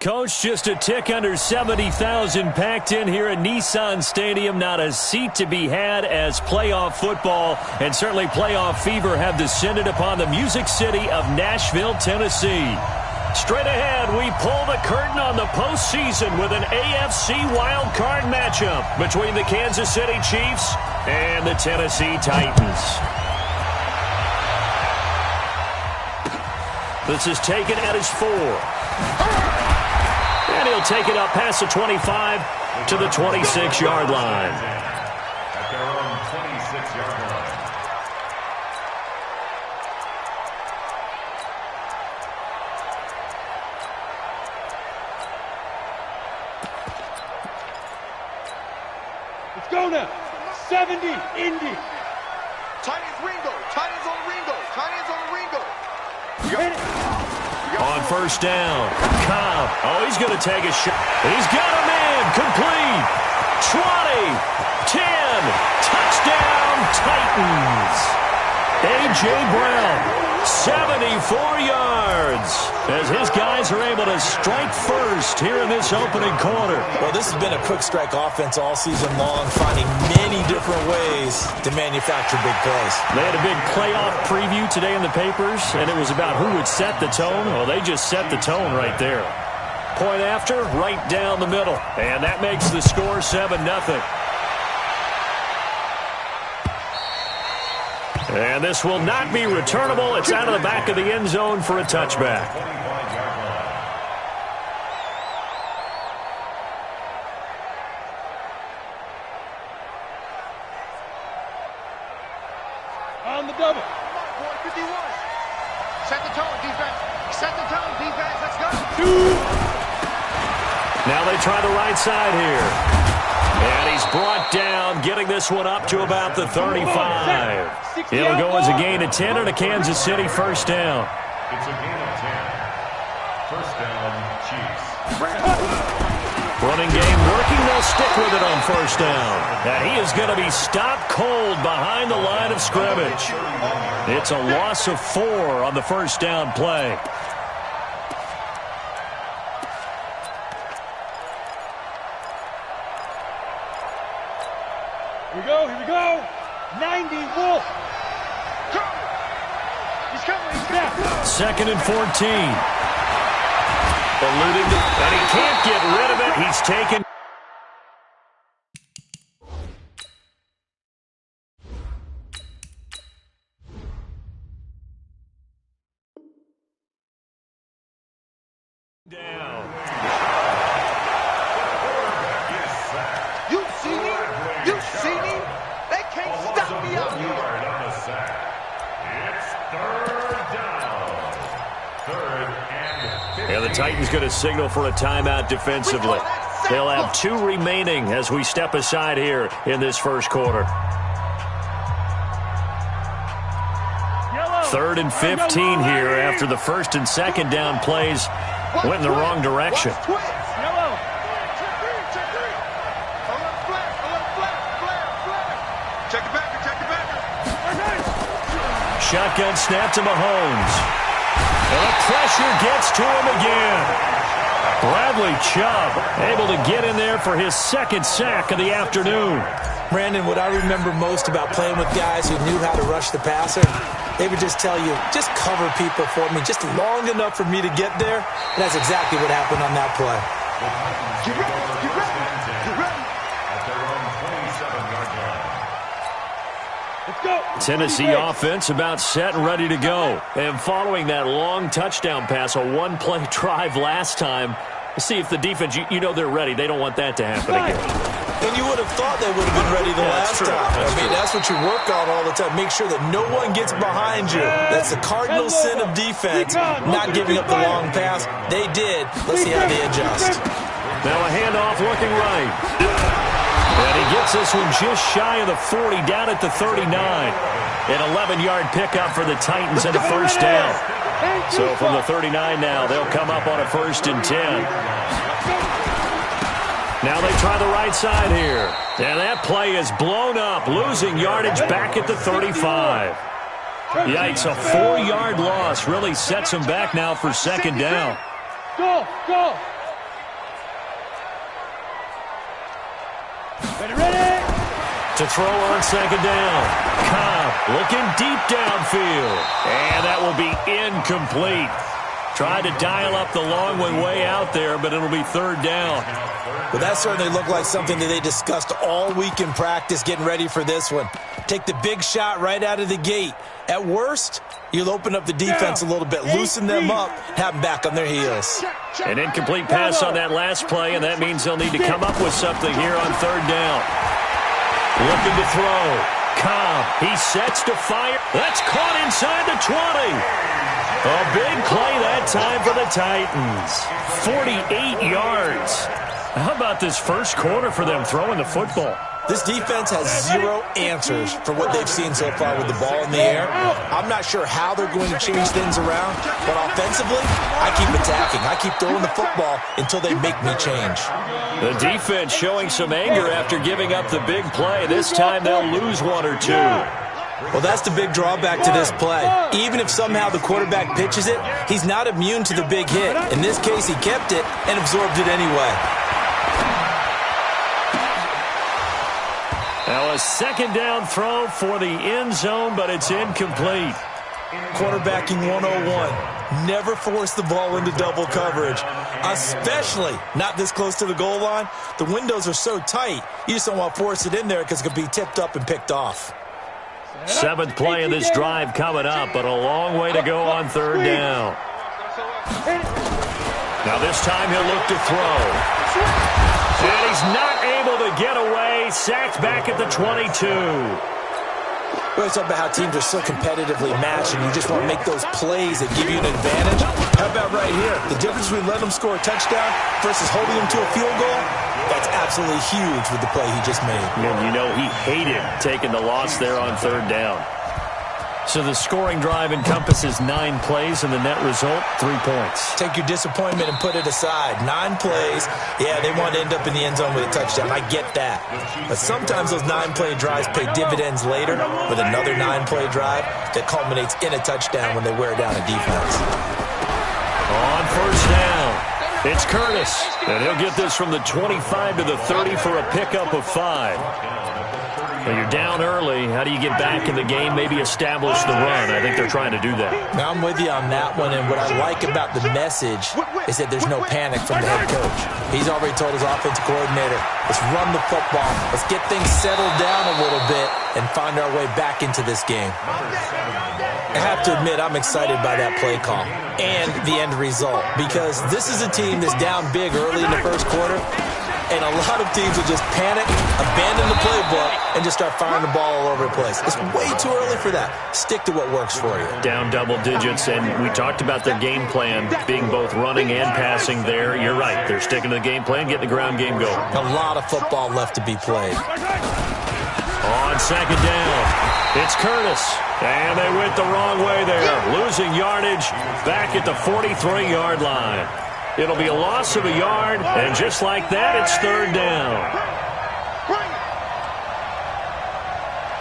Coach, just a tick under 70,000 packed in here at Nissan Stadium. Not a seat to be had as playoff football and certainly playoff fever have descended upon the Music City of Nashville, Tennessee. Straight ahead, we pull the curtain on the postseason with an AFC wildcard matchup between the Kansas City Chiefs and the Tennessee Titans. This is taken at his 4. And he'll take it up past the 25 to the 26-yard line. At their own 26-yard line. Let's go now. 70, Indy. Titans Ringo. Titans on Ringo. Titans on Ringo. Hit it. On first down, Cobb. Oh, he's going to take a shot. He's got him in. Complete. 20, 10. Touchdown, Titans. A.J. Brown, 74 yards. As his guys are able to strike first here in this opening quarter. Well, this has been a quick strike offense all season long, finding many different ways to manufacture big plays. They had a big playoff preview today in the papers, and it was about who would set the tone. Well, they just set the tone right there. Point after, right down the middle. And that makes the score 7-0. And this will not be returnable. It's out of the back of the end zone for a touchback. On the double. 51. Set the tone, defense. Set the tone, defense. Let's go. Now they try the right side here. And he's brought down, getting this one up to about the 35. It'll go as a gain of 10 and a Kansas City first down. It's a gain of 10. First down, Chiefs. Running game working. They'll stick with it on first down. And he is going to be stopped cold behind the line of scrimmage. It's a loss of 4 on the first down play. Here we go. 90, Wolf. He's coming, he's coming. Second and 14. Eluding, and he can't get rid of it. He's taken. Down. You see me? You see me? They can't stop me out here. On the sack. It's third down. Third and 15. And the Titans going to signal for a timeout defensively. They'll have 2 remaining as we step aside here in this first quarter. Third and 15 here after the first and second down plays went in the wrong direction. Yellow. Check it back, check it back. Shotgun snap to Mahomes. And the pressure gets to him again. Bradley Chubb able to get in there for his second sack of the afternoon. Brandon, what I remember most about playing with guys who knew how to rush the passer, they would just tell you, just cover people for me, just long enough for me to get there. And that's exactly what happened on that play. Get ready, get ready, get ready. At their own 27-yard line. Let's go. Tennessee offense about set and ready to go. And following that long touchdown pass, a one-play drive last time, see if the defense, you know they're ready. They don't want that to happen again. And you would have thought they would have been ready the last time. That's what you work on all the time. Make sure that no one gets behind you. That's the cardinal sin of defense, not giving up the long pass. They did. Let's see how they adjust. Now a handoff looking right. And he gets this one just shy of the 40, down at the 39. An 11-yard pickup for the Titans and a first down. So from the 39 now, they'll come up on a 1st and 10. Now they try the right side here. And that play is blown up, losing yardage back at the 35. Yikes, a 4-yard loss really sets him back now for second down. Go, go. Ready? To throw on second down. Cobb looking deep downfield. And that will be incomplete. Tried to dial up the long one way out there, but it'll be third down. Well, that certainly looked like something that they discussed all week in practice getting ready for this one. Take the big shot right out of the gate. At worst, you'll open up the defense a little bit, loosen them up, have them back on their heels. An incomplete pass on that last play, and that means they'll need to come up with something here on third down. Looking to throw. Cobb, he sets to fire. That's caught inside the 20. A big play that time for the Titans. 48 yards. How about this first quarter for them throwing the football? This defense has zero answers for what they've seen so far with the ball in the air. I'm not sure how they're going to change things around, but offensively, I keep attacking. I keep throwing the football until they make me change. The defense showing some anger after giving up the big play. This time they'll lose one or two. Well, that's the big drawback to this play. Even if somehow the quarterback pitches it, he's not immune to the big hit. In this case, he kept it and absorbed it anyway. Now a second down throw for the end zone, but it's incomplete. Quarterbacking 101. Never force the ball into double coverage, especially not this close to the goal line. The windows are so tight, you just don't want to force it in there because it could be tipped up and picked off. Seventh play of this drive coming up, but a long way to go on third down. Now this time he'll look to throw. And he's not able to get away. Sacked back at the 22. We always talk about how teams are so competitively matched and you just want to make those plays that give you an advantage. How about right here? The difference between letting them score a touchdown versus holding them to a field goal, that's absolutely huge with the play he just made. And you know he hated taking the loss there on third down. So the scoring drive encompasses 9 plays, and the net result, 3 points. Take your disappointment and put it aside. 9 plays, yeah, they want to end up in the end zone with a touchdown. I get that. But sometimes those 9-play drives pay dividends later with another 9-play drive that culminates in a touchdown when they wear down a defense. On first down, it's Curtis. And he'll get this from the 25 to the 30 for a pickup of 5. Well, you're down early. How do you get back in the game, maybe establish the run? I think they're trying to do that. Now, I'm with you on that one, and what I like about the message is that there's no panic from the head coach. He's already told his offensive coordinator, let's run the football, let's get things settled down a little bit and find our way back into this game. I have to admit, I'm excited by that play call and the end result because this is a team that's down big early in the first quarter. And a lot of teams will just panic, abandon the playbook, and just start firing the ball all over the place. It's way too early for that. Stick to what works for you. Down double digits, and we talked about their game plan being both running and passing there. You're right. They're sticking to the game plan, getting the ground game going. A lot of football left to be played. On second down, it's Curtis. And they went the wrong way there. Losing yardage back at the 43-yard line. It'll be a loss of a yard, and just like that, it's third down.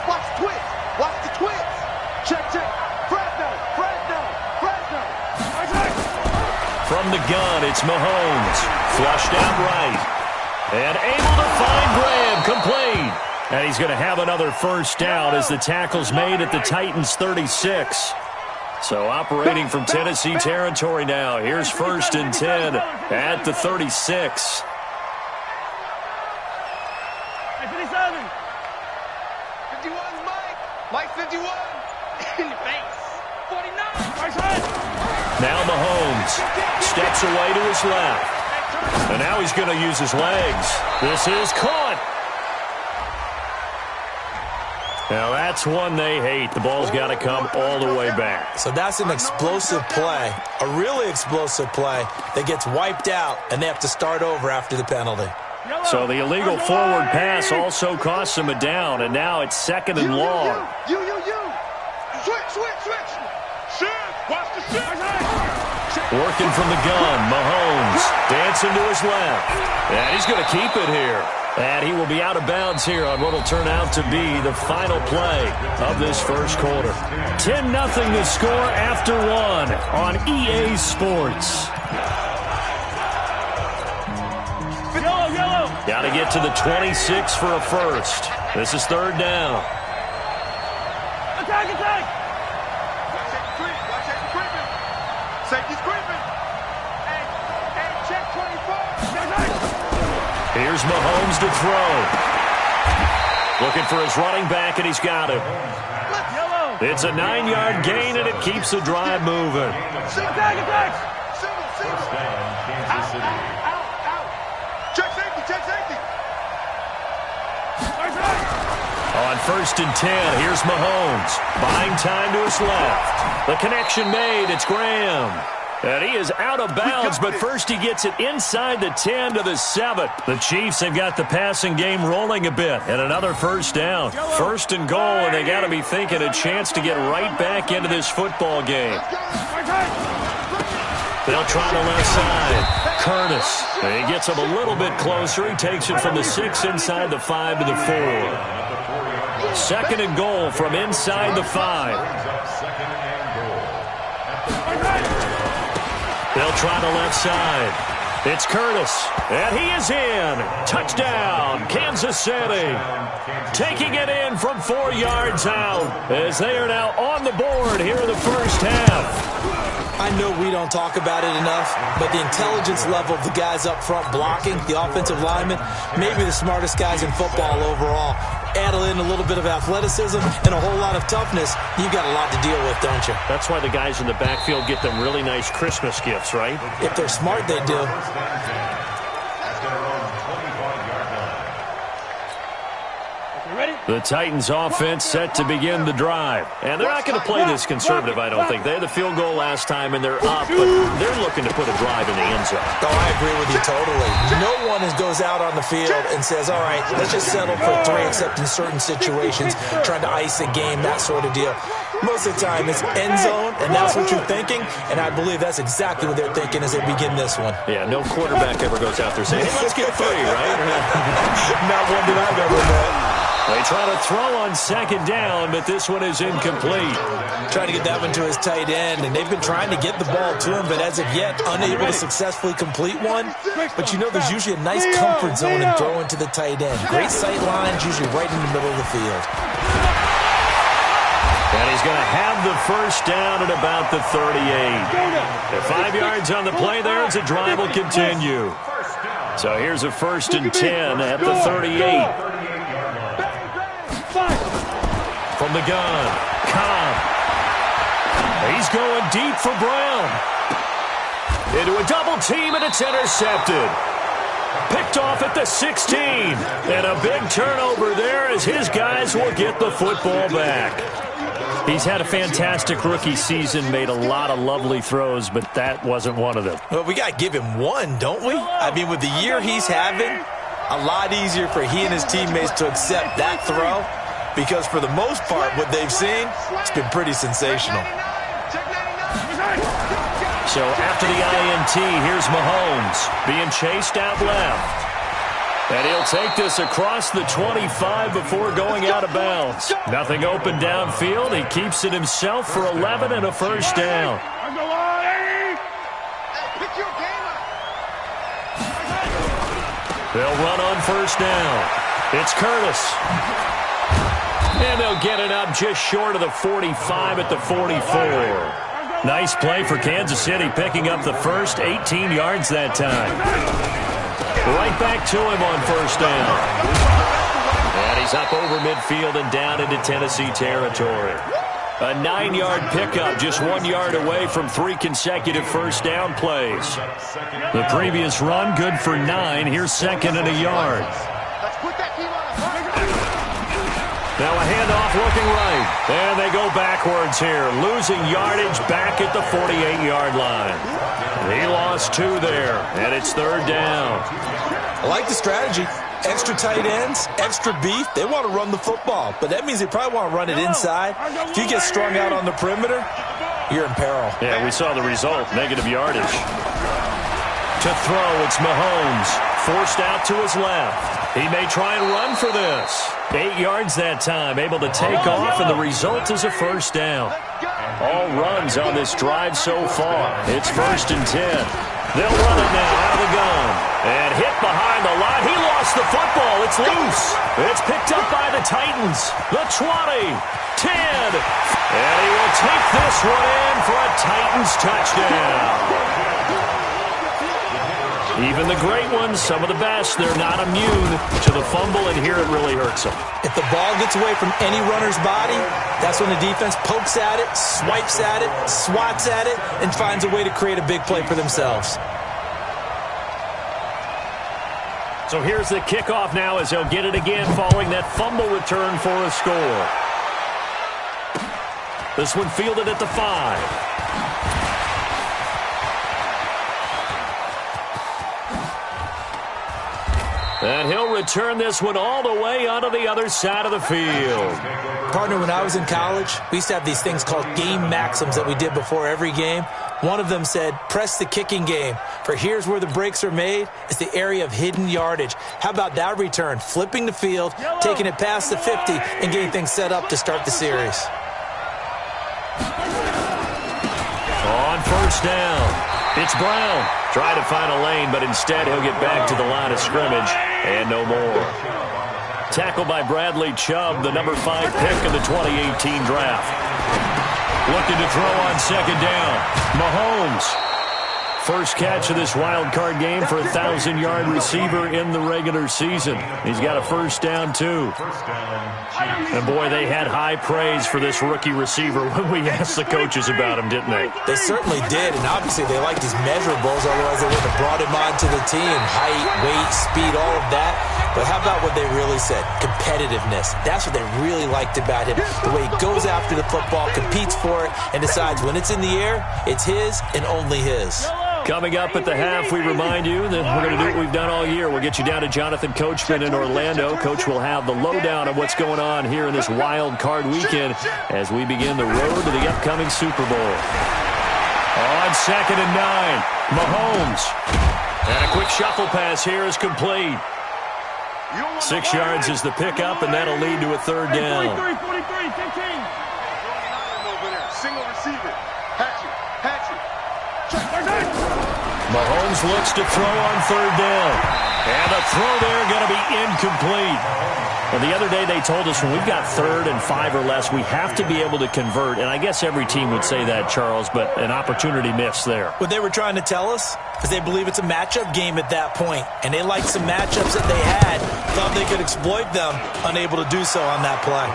Watch the twist. Watch the twist. Check, check. Fresno. From the gun, it's Mahomes. Flushed out right. And able to find Graham. Complete. And he's going to have another first down as the tackle's made at the Titans' 36. So operating from Tennessee territory now. Here's 1st and 10 at the 36. 57. Mike 51. In the face. 49. Now Mahomes steps away to his left. And now he's going to use his legs. This is caught. Now that's one they hate. The ball's got to come all the way back. So that's an explosive play, a really explosive play that gets wiped out, and they have to start over after the penalty. So the illegal forward pass also costs him a down, and now it's 2nd and long. You. Switch. Watch the shift. Working from the gun, Mahomes dancing to his left. And he's going to keep it here. And he will be out of bounds here on what will turn out to be the final play of this first quarter. 10-0 the score after 1 on EA Sports. Yellow. Yeah, Got to get to the 26 for a first. This is third down. Attack, attack! Watch safety creeping. Safety's creeping. Hey, check 24. Here's Mahomes to throw. Looking for his running back, and he's got him. Yellow! It's a 9-yard gain, and it keeps the drive moving. Attack, attack! First down, Kansas City. Out. Check safety. On first and 10, here's Mahomes. Buying time to his left. The connection made. It's Graham. And he is out of bounds, but first he gets it inside the 10 to the 7. The Chiefs have got the passing game rolling a bit. And another first down. First and goal, and they got to be thinking a chance to get right back into this football game. They'll try the left side. Curtis. He gets him a little bit closer. He takes it from the 6 inside the 5 to the 4. Second and goal from inside the 5. They'll try the left side. It's Curtis, and he is in. Touchdown, Kansas City. Taking it in from 4 yards out as they are now on the board here in the first half. I know we don't talk about it enough, but the intelligence level of the guys up front blocking, the offensive linemen, maybe the smartest guys in football overall. Add in a little bit of athleticism and a whole lot of toughness, you've got a lot to deal with, don't you? That's why the guys in the backfield get them really nice Christmas gifts, right? If they're smart, they do. The Titans offense set to begin the drive. And they're not going to play this conservative, I don't think. They had the field goal last time, and they're up, but they're looking to put a drive in the end zone. Oh, I agree with you totally. No one goes out on the field and says, all right, let's just settle for 3, except in certain situations, trying to ice a game, that sort of deal. Most of the time, it's end zone, and that's what you're thinking, and I believe that's exactly what they're thinking as they begin this one. Yeah, no quarterback ever goes out there saying, hey, let's get 3, right? Not one that I've ever met. They try to throw on second down, but this one is incomplete. Trying to get that one to his tight end, and they've been trying to get the ball to him, but as of yet, unable to successfully complete one. But you know there's usually a nice comfort zone in throwing to the tight end. Great sight lines, usually right in the middle of the field. And he's going to have the first down at about the 38. At 5 yards on the play there, as the drive will continue. So here's a first and 10 at the 38. From the gun, Cobb. He's going deep for Brown. Into a double team, and it's intercepted. Picked off at the 16. And a big turnover there as his guys will get the football back. He's had a fantastic rookie season, made a lot of lovely throws, but that wasn't one of them. Well, we got to give him one, don't we? I mean, with the year he's having, a lot easier for he and his teammates to accept that throw. Because for the most part, what they've seen, it's been pretty sensational. So after the INT, here's Mahomes being chased out left. And he'll take this across the 25 before going out of bounds. Nothing open downfield. He keeps it himself for 11 and a first down. They'll run on first down. It's Curtis. And they'll get it up just short of the 45 at the 44. Nice play for Kansas City, picking up the first 18 yards that time. Right back to him on first down. And he's up over midfield and down into Tennessee territory. A 9-yard pickup, just 1 yard away from 3 consecutive first down plays. The previous run, good for 9. Here's second and a yard. Now a handoff looking right. And they go backwards here, losing yardage back at the 48-yard line. He lost 2 there, and it's third down. I like the strategy. Extra tight ends, extra beef. They want to run the football, but that means they probably want to run it inside. If you get strung out on the perimeter, you're in peril. Yeah, we saw the result, negative yardage. To throw, it's Mahomes, forced out to his left. He may try and run for this. 8 yards that time, able to take off, and the result is a first down. All runs on this drive so far. It's first and 10. They'll run it now out of the gun. And hit behind the line. He lost the football. It's loose. It's picked up by the Titans. The 20, 10. And he will take this one in for a Titans touchdown. Even the great ones, some of the best, they're not immune to the fumble, and here it really hurts them. If the ball gets away from any runner's body, that's when the defense pokes at it, swipes at it, swats at it, and finds a way to create a big play for themselves. So here's the kickoff now as they'll get it again following that fumble return for a score. This one fielded at the 5. And he'll return this one all the way onto the other side of the field. Partner, when I was in college, we used to have these things called game maxims that we did before every game. One of them said, press the kicking game, for here's where the breaks are made. It's the area of hidden yardage. How about that return? Flipping the field, taking it past the 50, and getting things set up to start the series. On first down, it's Brown. Trying to find a lane, but instead he'll get back to the line of scrimmage and no more. Tackled by Bradley Chubb, the number 5 pick in the 2018 draft. Looking to throw on second down. Mahomes. First catch of this wild card game for a 1,000-yard receiver in the regular season. He's got a first down, too. And, boy, they had high praise for this rookie receiver when we asked the coaches about him, didn't they? They certainly did, and obviously they liked his measurables, otherwise they wouldn't have brought him onto the team. Height, weight, speed, all of that. But how about what they really said? Competitiveness. That's what they really liked about him. The way he goes after the football, competes for it, and decides when it's in the air, it's his and only his. Coming up at the half, we remind you that we're going to do what we've done all year. We'll get you down to Jonathan Coachman in Orlando. Coach will have the lowdown of what's going on here in this wild card weekend as we begin the road to the upcoming Super Bowl. On second and 9, Mahomes. And a quick shuffle pass here is complete. 6 yards is the pickup, and that'll lead to a third down. 43, 15. Single receiver. Patch it. Mahomes looks to throw on third down. And the throw there going to be incomplete. Well, the other day they told us when we've got 3rd and 5 or less, we have to be able to convert. And I guess every team would say that, Charles, but an opportunity missed there. What they were trying to tell us is they believe it's a matchup game at that point. And they liked some matchups that they had, thought they could exploit them, unable to do so on that play.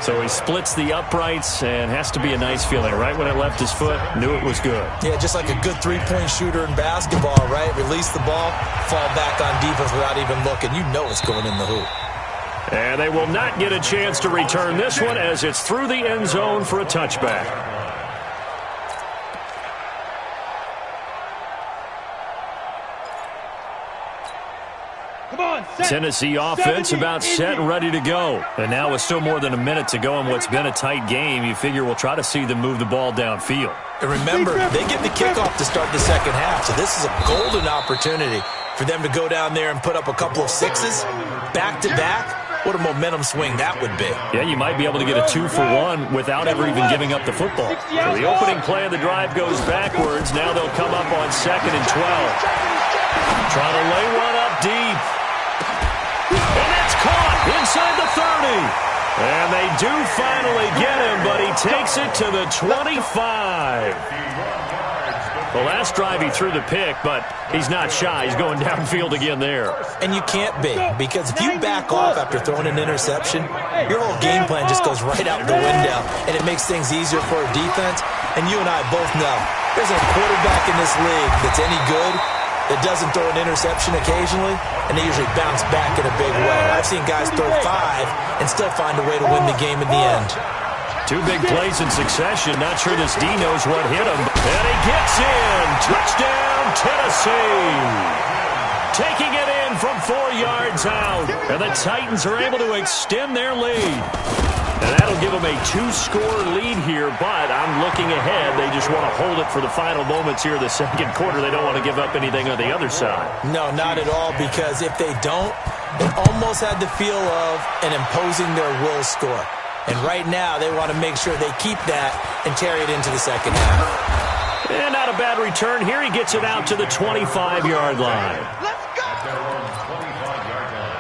So he splits the uprights and has to be a nice feeling. Right when it left his foot, knew it was good. Yeah, just like a good three-point shooter in basketball, right? Release the ball, fall back on defense without even looking. You know it's going in the hoop. And they will not get a chance to return this one as it's through the end zone for a touchback. Tennessee offense about set and ready to go. And now with still more than a minute to go in what's been a tight game, you figure we'll try to see them move the ball downfield. And remember, they get the kickoff to start the second half, so this is a golden opportunity for them to go down there and put up a couple of sixes back-to-back. What a momentum swing that would be. Yeah, you might be able to get a 2-for-1 without ever even giving up the football. So the opening play of the drive goes backwards. Now they'll come up on 2nd and 12. Trying to lay one up deep. And that's caught inside the 30. And they do finally get him, but he takes it to the 25. The last drive he threw the pick, but he's not shy. He's going downfield again there. And you can't be, because if you back off after throwing an interception, your whole game plan just goes right out the window, and it makes things easier for a defense. And you and I both know there's a quarterback in this league that's any good that doesn't throw an interception occasionally, and they usually bounce back in a big way. I've seen guys throw 5 and still find a way to win the game in the end. 2 big plays in succession. Not sure this D knows what hit him. And he gets in. Touchdown, Tennessee. Taking it in from 4 yards out. And the Titans are able to extend their lead. And that'll give them a 2-score lead here, but I'm looking ahead. They just want to hold it for the final moments here of the second quarter. They don't want to give up anything on the other side. No, not at all, because if they don't, it almost had the feel of an imposing their will score. And right now, they want to make sure they keep that and carry it into the second half. And not a bad return here. He gets it out to the 25-yard line. Let's go! At their own 25-yard line.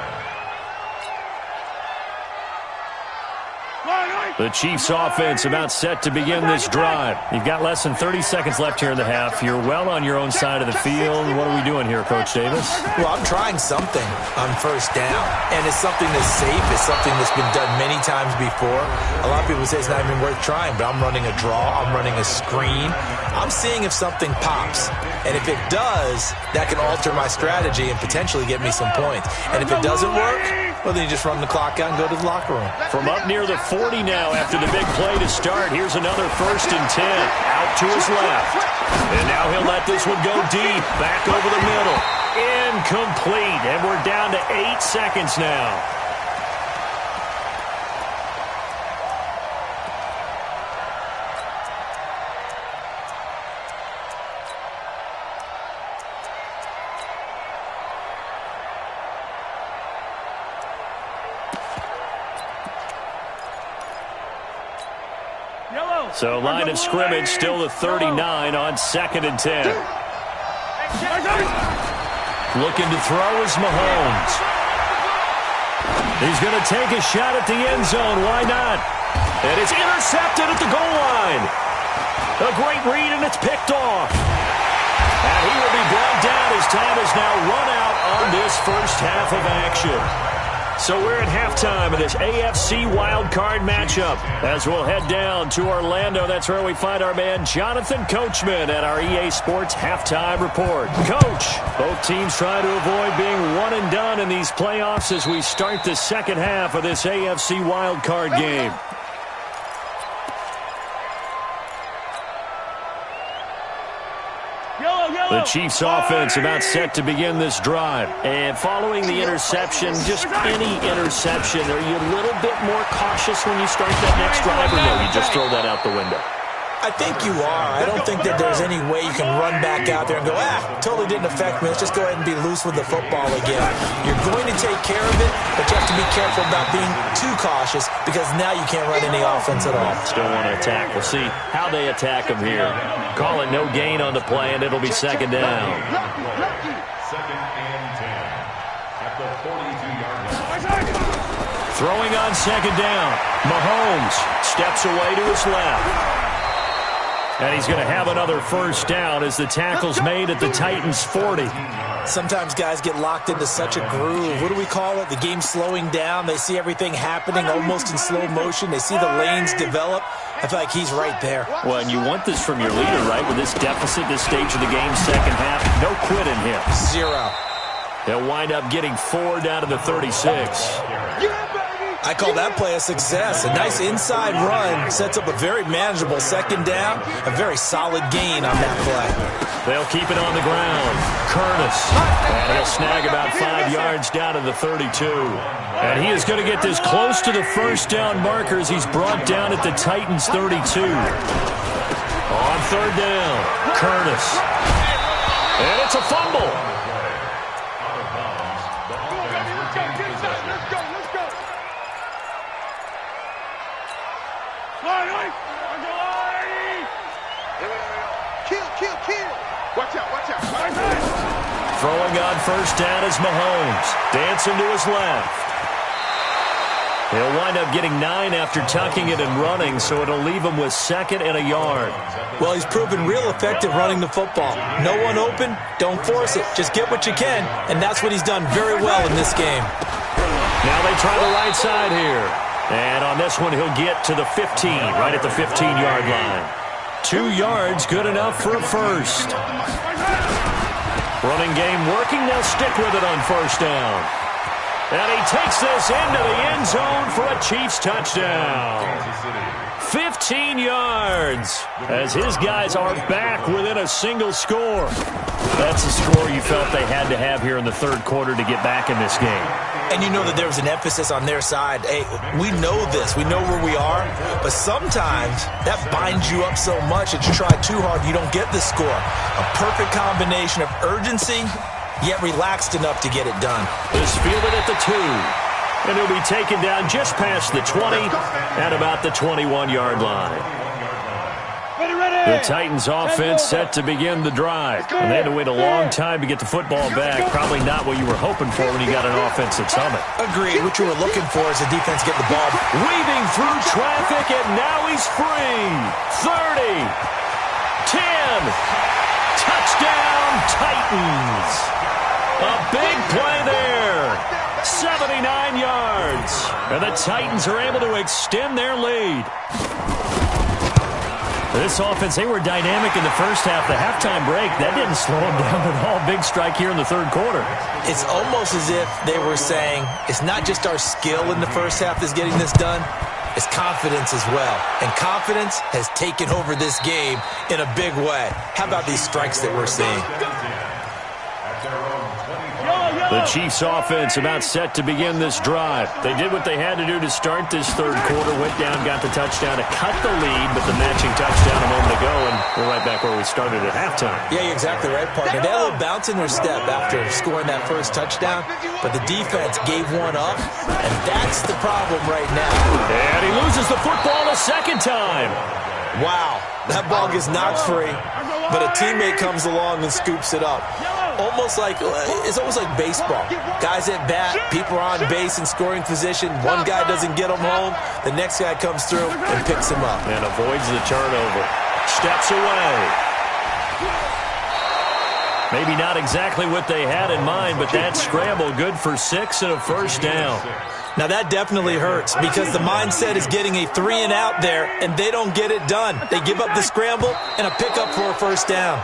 The Chiefs offense about set to begin this drive. You've got less than 30 seconds left here in the half. You're well on your own side of the field. What are we doing here, Coach Davis? Well, I'm trying something on first down, and it's something that's safe. It's something that's been done many times before. A lot of people say it's not even worth trying, but I'm running a draw. I'm running a screen. I'm seeing if something pops, and if it does, that can alter my strategy and potentially get me some points. And if it doesn't work, well, then you just run the clock out and go to the locker room. From up near the 40 now after the big play to start, here's another 1st and 10. Out to his left. And now he'll let this one go deep. Back over the middle. Incomplete. And we're down to 8 seconds now. So line of scrimmage still the 39 on 2nd and 10. Looking to throw is Mahomes. He's going to take a shot at the end zone. Why not? And it's intercepted at the goal line. A great read, and it's picked off. And he will be brought down as time has now run out on this first half of action. So we're at halftime of this AFC wildcard matchup. As we'll head down to Orlando, that's where we find our man Jonathan Coachman at our EA Sports Halftime Report. Coach, both teams try to avoid being one and done in these playoffs as we start the second half of this AFC wildcard game. The Chiefs offense about set to begin this drive. And following the interception, just any interception, are you a little bit more cautious when you start that next drive, or no, you just throw that out the window? I think you are. I don't think that there's any way you can run back out there and go, totally didn't affect me. Let's just go ahead and be loose with the football again. You're going to take care of it, but you have to be careful about being too cautious because now you can't run any offense at all. Still want to attack. We'll see how they attack him here. Call it no gain on the play, and it'll be 2nd down. 2nd and 10. At the 42-yard line. Throwing on 2nd down. Mahomes steps away to his left. And he's going to have another first down as the tackle's made at the Titans' 40. Sometimes guys get locked into such a groove. What do we call it? The game's slowing down. They see everything happening almost in slow motion. They see the lanes develop. I feel like he's right there. Well, and you want this from your leader, right? With this deficit, this stage of the game, second half, no quit in him. 0. He'll wind up getting 4 down to the 36. I call that play a success. A nice inside run sets up a very manageable 2nd down. A very solid gain on that play. They'll keep it on the ground. Curtis. And he'll snag about 5 yards down to the 32. And he is going to get this close to the first down markers. He's brought down at the Titans' 32. On 3rd down, Curtis. And it's a fumble. Kill. Watch out. Throwing on 1st down is Mahomes. Dancing to his left. He'll wind up getting 9 after tucking it and running, so it'll leave him with 2nd and a yard. Well, he's proven real effective running the football. No one open, don't force it. Just get what you can, and that's what he's done very well in this game. Now they try the right side here. And on this one, he'll get to the 15, right at the 15-yard line. 2 yards, good enough for a first. Running game working. They'll stick with it on 1st down. And he takes this into the end zone for a Chiefs touchdown. 15 yards as his guys are back within a single score. That's the score you felt they had to have here in the 3rd quarter to get back in this game. And you know that there was an emphasis on their side. Hey, we know this. We know where we are. But sometimes that binds you up so much that you try too hard, you don't get the score. A perfect combination of urgency, yet relaxed enough to get it done. Is fielded at the 2. And he'll be taken down just past the 20 at about the 21-yard line. The Titans offense set to begin the drive. And they had to wait a long time to get the football back. Probably not what you were hoping for when you got an offense that's humming. Agreed. What you were looking for is the defense getting the ball. Weaving through traffic, and now he's free. 30. 10. Touchdown, Titans. A big play there. 79 yards. And the Titans are able to extend their lead. This offense, they were dynamic in the first half. The halftime break, that didn't slow them down at all. Big strike here in the third quarter. It's almost as if they were saying, it's not just our skill in the first half that's getting this done, it's confidence as well. And confidence has taken over this game in a big way. How about these strikes that we're seeing? The Chiefs offense about set to begin this drive. They did what they had to do to start this third quarter. Went down, got the touchdown to cut the lead, but the matching touchdown a moment ago, and we're right back where we started at halftime. Yeah, you're exactly right, partner. They had a little bounce in their step after scoring that first touchdown, but the defense gave one up, and that's the problem right now. And he loses the football a second time. Wow, that ball gets knocked free, but a teammate comes along and scoops it up. It's almost like baseball. Guys at bat, people are on base in scoring position. One guy doesn't get him home. The next guy comes through and picks him up. And avoids the turnover. Steps away. Maybe not exactly what they had in mind, but that scramble good for 6 and a first down. Now that definitely hurts because the mindset is getting a 3-and-out there, and they don't get it done. They give up the scramble and a pickup for a first down.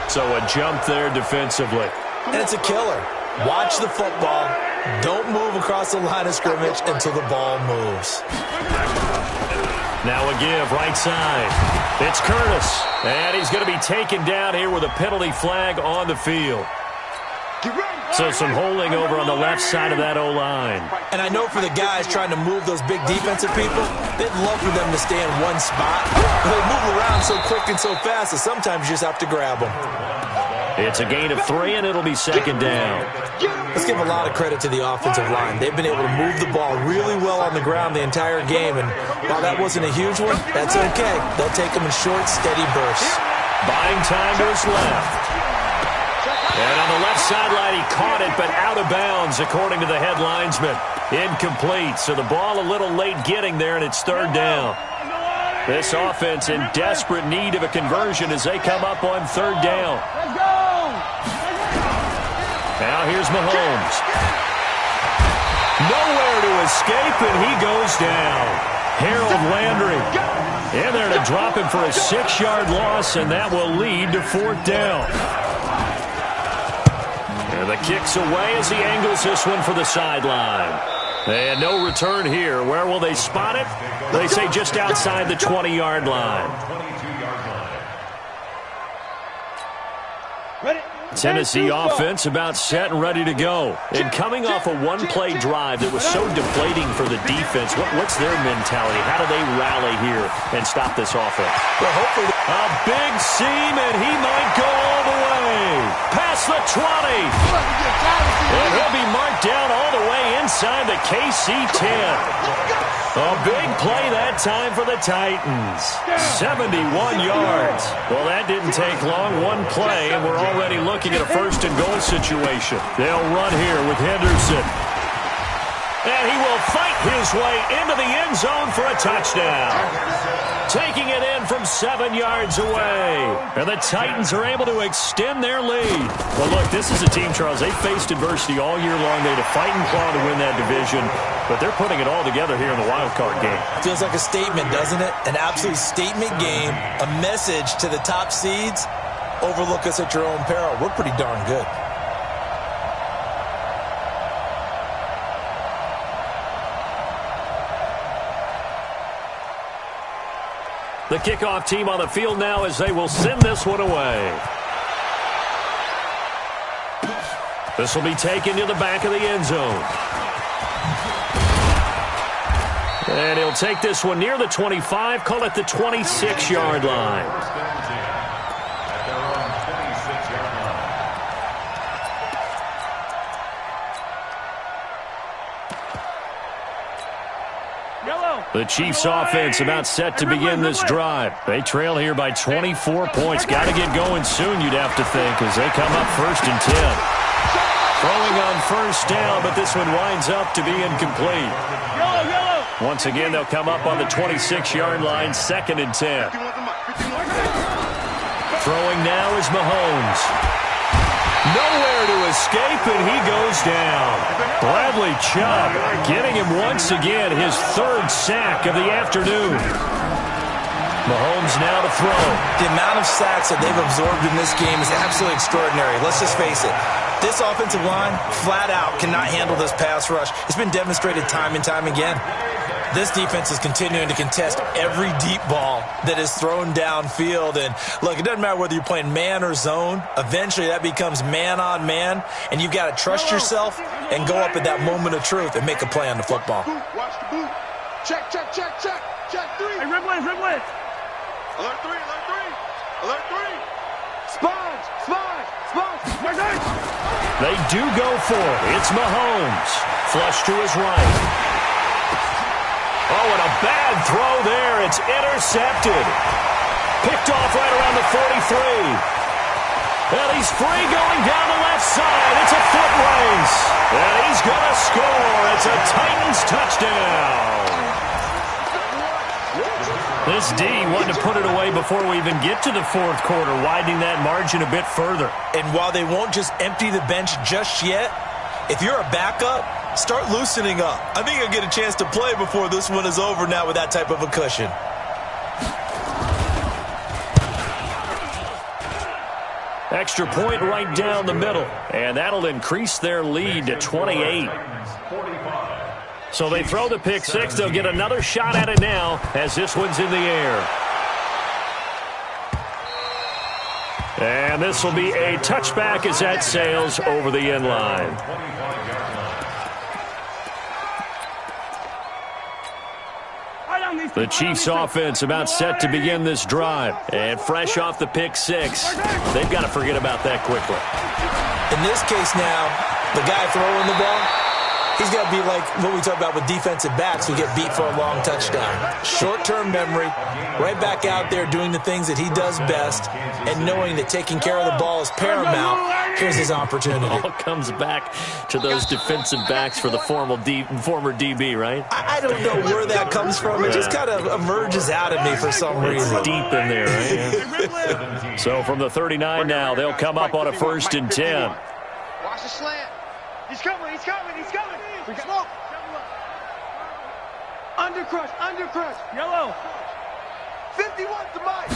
So a jump there defensively. And it's a killer. Watch the football. Don't move across the line of scrimmage until the ball moves. Now a give, right side. It's Curtis. And he's going to be taken down here with a penalty flag on the field. So some holding over on the left side of that O-line. And I know for the guys trying to move those big defensive people, they'd love for them to stay in one spot. But they move around so quick and so fast that sometimes you just have to grab them. It's a gain of 3, and it'll be second down. Let's give a lot of credit to the offensive line. They've been able to move the ball really well on the ground the entire game. And while that wasn't a huge one, that's okay. They'll take them in short, steady bursts. Buying time to his left. And on the left sideline, he caught it, but out of bounds, according to the head linesman. Incomplete, so the ball a little late getting there, and it's third down. This offense in desperate need of a conversion as they come up on third down. Now here's Mahomes. Nowhere to escape, and he goes down. Harold Landry in there to drop him for a 6-yard loss, and that will lead to fourth down. And the kick's away as he angles this one for the sideline. And no return here. Where will they spot it? They say just outside the 20-yard line. Tennessee offense about set and ready to go. And coming off a one-play drive that was so deflating for the defense, what's their mentality? How do they rally here and stop this offense? Well, hopefully a big seam, and he might go all the way. Past the 20. And he'll be marked down all the way inside the KC 10. A big play that time for the Titans. 71 yards. Well, that didn't take long. One play, and we're already looking at a first-and-goal situation. They'll run here with Henderson. And he will fight his way into the end zone for a touchdown. Taking it in from 7 yards away. And the Titans are able to extend their lead. Well, look, this is a team, Charles, they faced adversity all year long. They had to fight and claw to win that division. But they're putting it all together here in the wild card game. Feels like a statement, doesn't it? An absolute statement game. A message to the top seeds. Overlook us at your own peril. We're pretty darn good. The kickoff team on the field now as they will send this one away. This will be taken to the back of the end zone. And he'll take this one near the 25, call it the 26-yard line. Yellow. The Chiefs offense about set to begin this drive. They trail here by 24 points. Got to get going soon, you'd have to think, as they come up 1st and 10. Throwing on 1st down, but this one winds up to be incomplete. Once again, they'll come up on the 26-yard line, 2nd and 10. Throwing now is Mahomes. Nowhere to escape, and he goes down. Bradley Chubb getting him once again, his 3rd sack of the afternoon. Mahomes now to throw. The amount of sacks that they've absorbed in this game is absolutely extraordinary. Let's just face it. This offensive line, flat out, cannot handle this pass rush. It's been demonstrated time and time again. This defense is continuing to contest every deep ball that is thrown downfield. And, look, it doesn't matter whether you're playing man or zone. Eventually, that becomes man-on-man, and you've got to trust yourself and go up at that moment of truth and make a play on the football. Watch the boot. Check, check, check, check. Check 3. Hey, red blitz, red blitz. Alert 3, alert 3. Alert 3. Sponge, sponge, sponge. They do go for it. It's Mahomes. Flush to his right. Oh, and a bad throw there. It's intercepted. Picked off right around the 43. And he's free going down the left side. It's a foot race. And he's going to score. It's a Titans touchdown. This D wanted to put it away before we even get to the 4th quarter, widening that margin a bit further. And while they won't just empty the bench just yet, if you're a backup, start loosening up. I think you'll get a chance to play before this one is over now with that type of a cushion. Extra point right down the middle, and that'll increase their lead to 28. So they throw the pick 6. They'll get another shot at it now as this one's in the air. And this will be a touchback as that sails over the end line. The Chiefs offense about set to begin this drive. And fresh off the pick 6, they've got to forget about that quickly. In this case now, the guy throwing the ball, he's got to be like what we talk about with defensive backs who get beat for a long touchdown. Short-term memory, right back out there doing the things that he does best, and knowing that taking care of the ball is paramount. Here's his opportunity. All comes back to those defensive backs for the former DB, right? I don't know where that comes from. It just kind of emerges out of me for some reason. It's deep in there, right? So from the 39 now, they'll come up on a 1st and 10. Watch the slant. He's coming, he's coming, he's coming. We smoke. Undercrush, undercrush. Yellow. 51 to Mike.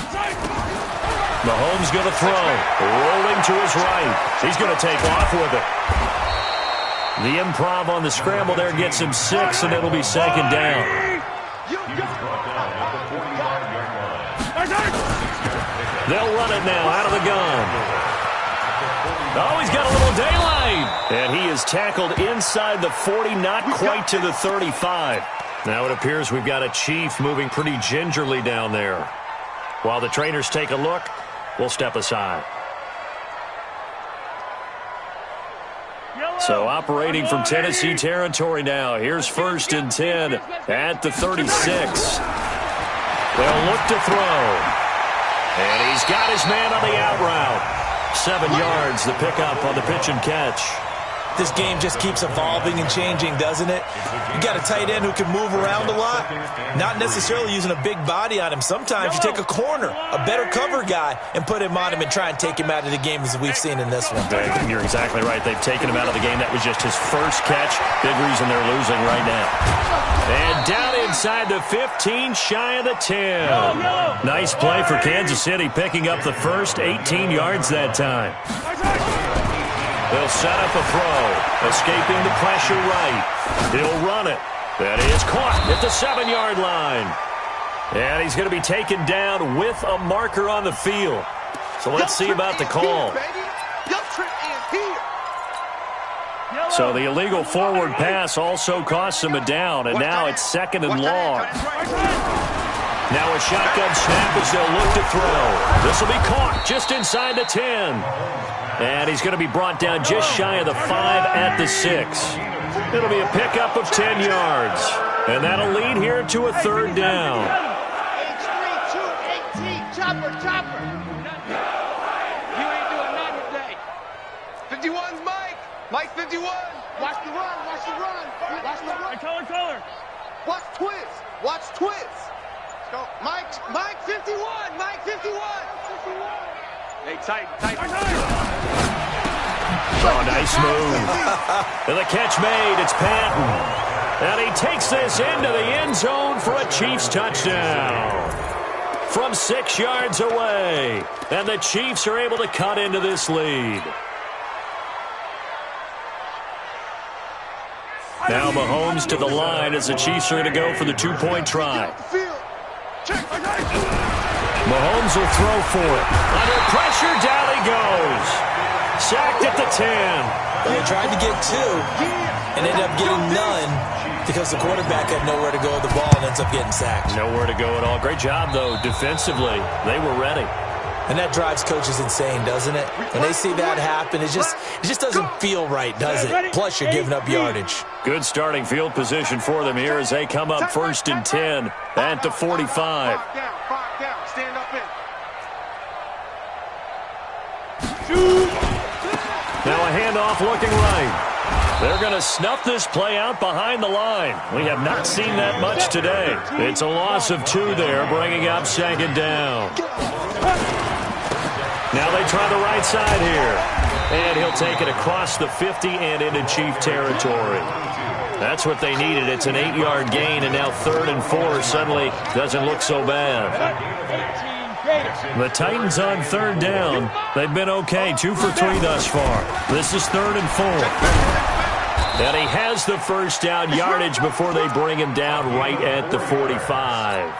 Mahomes going to throw. Rolling to his right. He's going to take off with it. The improv on the scramble there gets him 6, and it'll be 2nd down. They'll run it now out of the gun. Oh, he's got a little daylight. And he is tackled inside the 40, not quite to the 35. Now it appears we've got a Chief moving pretty gingerly down there. While the trainers take a look, we'll step aside. So operating from Tennessee territory now. Here's 1st and 10 at the 36. They'll look to throw. And he's got his man on the out route. 7 yards, the pickup on the pitch and catch. This game just keeps evolving and changing, doesn't it? You got a tight end who can move around a lot, not necessarily using a big body on him. Sometimes you take a corner, a better cover guy, and put him on him and try and take him out of the game as we've seen in this one. You're exactly right. They've taken him out of the game. That was just his first catch. Big reason they're losing right now. And down inside the 15, shy of the 10. Nice play for Kansas City, picking up the first 18 yards that time. They'll set up a throw, escaping the pressure right. He'll run it. That is caught at the 7-yard line. And he's going to be taken down with a marker on the field. So let's see about the call. So the illegal forward pass also costs him a down, and now it's 2nd and long. Now a shotgun snap as they'll look to throw. This will be caught just inside the 10. And he's going to be brought down just shy of the 5 at the 6. It'll be a pickup of 10 yards. And that'll lead here to a third down. H3, 2, 18, chopper. You ain't doing nothing today. 51's Mike. Mike 51. Watch the run. Watch the run. Color. Watch twist. Let's go. Mike 51. Mike 51. Hey, tight. Oh, nice move. And the catch made. It's Patton. And he takes this into the end zone for a Chiefs touchdown. From 6 yards away. And the Chiefs are able to cut into this lead. Now Mahomes to the line as the Chiefs are going to go for the two-point try. Mahomes will throw for it. Under pressure, down he goes. Sacked at the 10. They tried to get 2 and ended up getting none because the quarterback had nowhere to go with the ball and ends up getting sacked. Nowhere to go at all. Great job, though, defensively. They were ready. And that drives coaches insane, doesn't it? When they see that happen, it just doesn't feel right, does it? Plus, you're giving up yardage. Good starting field position for them here as they come up first and 10 at the 45. 5 down. Stand up in. Now a handoff looking right. They're going to snuff this play out behind the line. We have not seen that much today. It's a loss of 2 there, bringing up second down. Now they try the right side here. And he'll take it across the 50 and into Chief territory. That's what they needed. It's an 8-yard gain, and now 3rd and 4 suddenly doesn't look so bad. The Titans on 3rd down. They've been okay, 2 for 3 thus far. This is 3rd and 4. And he has the first down yardage before they bring him down right at the 45.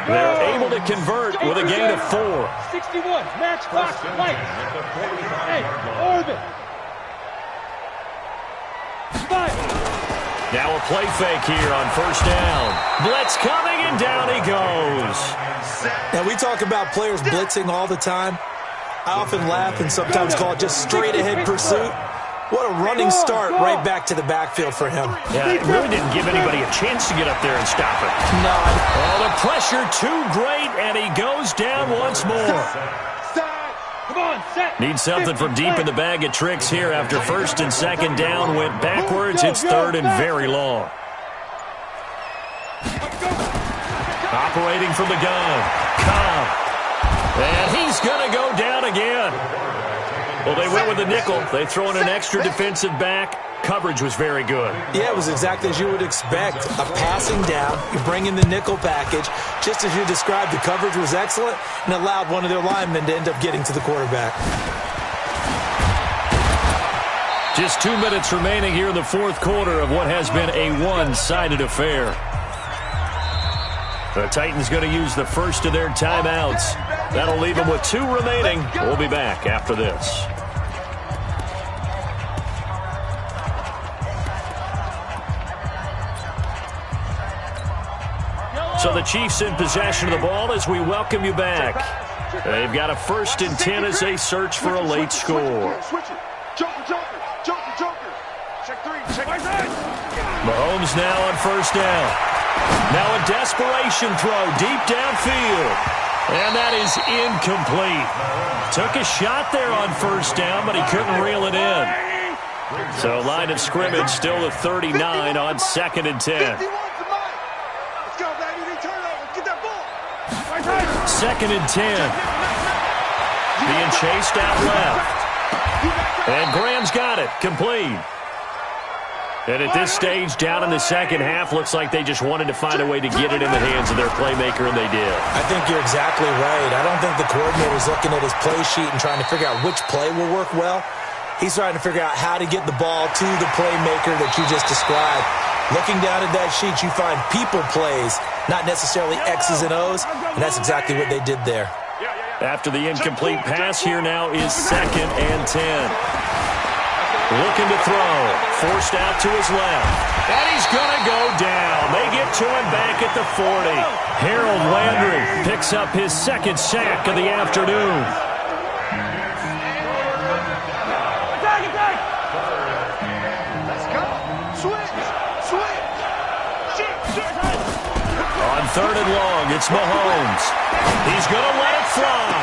They're able to convert with a gain of 4. 61, matchbox, light. Hey, orbit. 5. Now a play fake here on first down. Blitz coming, and down he goes. Now, we talk about players blitzing all the time. I often laugh and sometimes call it just straight-ahead pursuit. What a running start right back to the backfield for him. Yeah, it really didn't give anybody a chance to get up there and stop it. No. Oh, the pressure too great, and he goes down once more. Come on, set. Needs something from deep in the bag of tricks here after first and second down went backwards. It's 3rd and very long. Operating from the gun. Cobb. And he's going to go down again. Well, they went with the nickel. They throw in an extra defensive back. Coverage was very good. Yeah, it was exactly as you would expect. A passing down. You bring in the nickel package. Just as you described, the coverage was excellent and allowed one of their linemen to end up getting to the quarterback. Just 2 minutes remaining here in the 4th quarter of what has been a one-sided affair. The Titans going to use the first of their timeouts. That'll leave them with 2 remaining. We'll be back after this. So the Chiefs in possession of the ball as we welcome you back. They've got a 1st and 10 as they search for a late score. Joker. Check 3. Mahomes now on first down. Now a desperation throw deep downfield. And that is incomplete. Took a shot there on first down, but he couldn't reel it in. So line of scrimmage still the 39 on 2nd and 10. 2nd and 10. Being chased out left. And Graham's got it. Complete. And at this stage, down in the second half, looks like they just wanted to find a way to get it in the hands of their playmaker, and they did. I think you're exactly right. I don't think the coordinator's looking at his play sheet and trying to figure out which play will work well. He's trying to figure out how to get the ball to the playmaker that you just described. Looking down at that sheet, you find people plays, not necessarily X's and O's, and that's exactly what they did there. After the incomplete pass, here now is 2nd and 10. Looking to throw. Forced out to his left. And he's going to go down. They get to him back at the 40. Harold Landry picks up his 2nd sack of the afternoon. Let's go. Switch. 3rd and long. It's Mahomes. He's going to let it fly.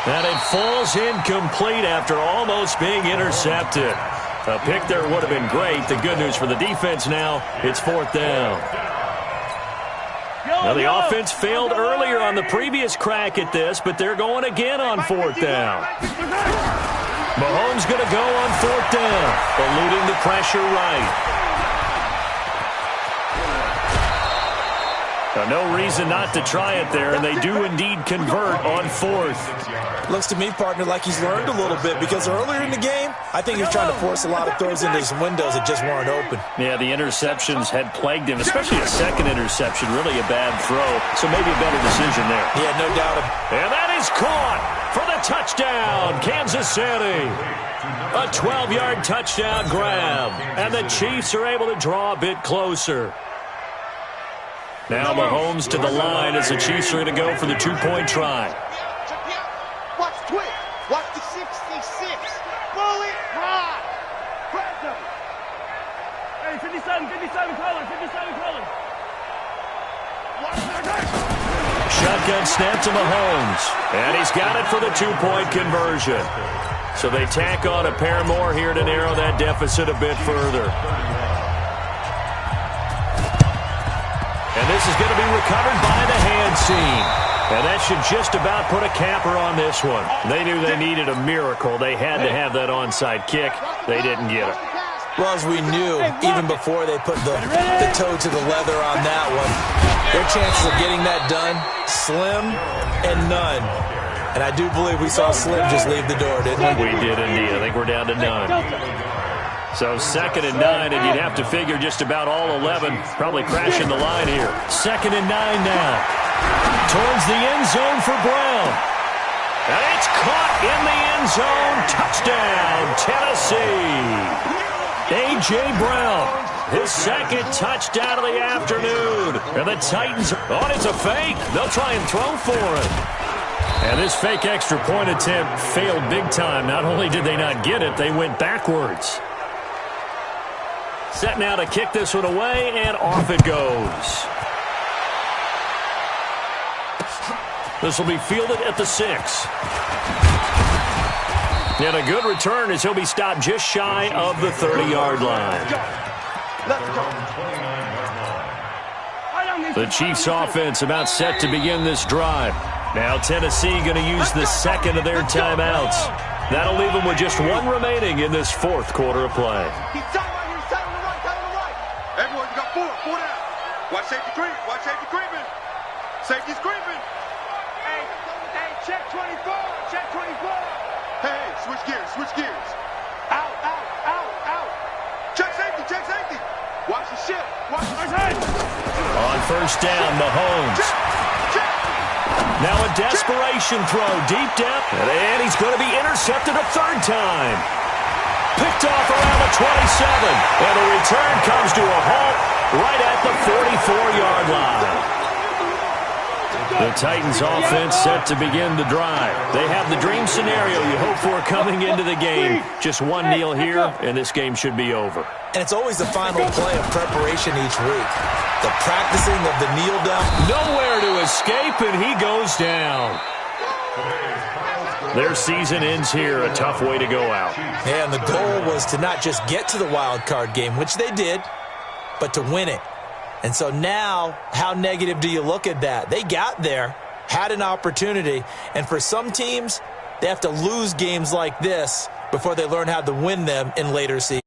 And it falls incomplete after almost being intercepted. A pick there would have been great. The good news for the defense now, it's 4th down. Now, the offense failed earlier on the previous crack at this, but they're going again on 4th down. Mahomes going to go on 4th down, eluding the pressure right. Now, no reason not to try it there, and they do indeed convert on 4th. Looks to me, partner, like he's learned a little bit, because earlier in the game, I think he was trying to force a lot of throws into some windows that just weren't open. Yeah, the interceptions had plagued him, especially a second interception, really a bad throw, so maybe a better decision there. Yeah, no doubt. And that is caught for the touchdown, Kansas City. A 12-yard touchdown grab, and the Chiefs are able to draw a bit closer. Now Mahomes to the line as the Chiefs are going to go for the 2-point try. Watch the twist. Watch the 66. Bullet high. Hey, 57 color, 57 color. Shotgun snap to Mahomes. And he's got it for the 2-point conversion. So they tack on a pair more here to narrow that deficit a bit further. And this is going to be recovered by the hand seam. And that should just about put a capper on this one. They knew they needed a miracle. They had to have that onside kick. They didn't get it. Well, as we knew, even before they put the toe to the leather on that one, their chances of getting that done, slim and none. And I do believe we saw Slim just leave the door, didn't we? We did indeed. I think we're down to none. So 2nd and 9, and you'd have to figure just about all 11 probably crashing the line here. 2nd and 9 now. Towards the end zone for Brown. And it's caught in the end zone. Touchdown, Tennessee. A.J. Brown, his 2nd touchdown of the afternoon. And the Titans, oh, it's a fake. They'll try and throw for it. And this fake extra point attempt failed big time. Not only did they not get it, they went backwards. Set now to kick this one away, and off it goes. This will be fielded at the 6. And a good return as he'll be stopped just shy of the 30-yard line. The Chiefs offense about set to begin this drive. Now Tennessee going to use the 2nd of their timeouts. That'll leave them with just 1 remaining in this 4th quarter of play. Everyone, you got 4 down. Watch safety creep. Watch safety creeping. Safety's creeping. Hey, check 24. Check 24. Hey, switch gears. Out. Check safety. Watch the ship. Watch the ship. On 1st down, Mahomes. Now a desperation throw, deep depth, and he's going to be intercepted a 3rd time. Picked off around the 27, and the return comes to a halt right at the 44-yard line. The Titans offense set to begin the drive. They have the dream scenario you hope for coming into the game. Just 1 kneel here, and this game should be over. And it's always the final play of preparation each week. The practicing of the kneel down. Nowhere to escape, and he goes down. Their season ends here, a tough way to go out. And the goal was to not just get to the wild card game, which they did, but to win it. And so now, how negative do you look at that? They got there, had an opportunity, and for some teams, they have to lose games like this before they learn how to win them in later seasons.